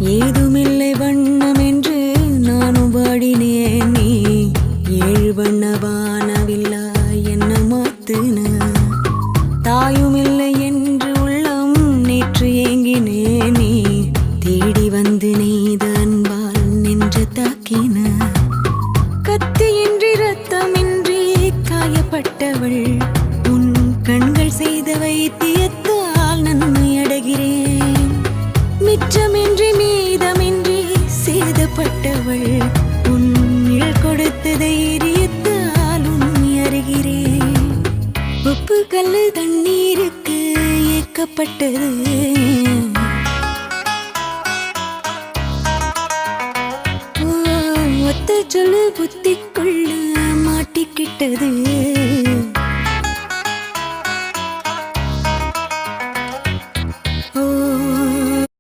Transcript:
ஏதுமில்லை வண்ணம் என்று நானும் பாடினேன். நீ ஏழு வண்ண வானவில்லா என்ன மாத்துன. தாயுமில்லை என்று உள்ளம் நேற்று ஏங்கினேன். நீ தேடி வந்து நெய்த அன்பால் நின்று தாக்கின. கத்தியின்றி ரத்தமின்றி காயப்பட்டவள் உன் கண்கள் செய்த வைத்தியத்தால் நன்மை அடைகிறேன். மிச்சமின்றி மீதமின்றி சேதப்பட்டவள் உன் நிழல் கொடுத்த தைரியத்தால் உண்மை அறிகிறேன். உப்பு கல்லு தண்ணீருக்கு ஏக்கப்பட்டது. ஒத்த சொல்லு புத்திக்குள்ள மாட்டிக்கிட்டது.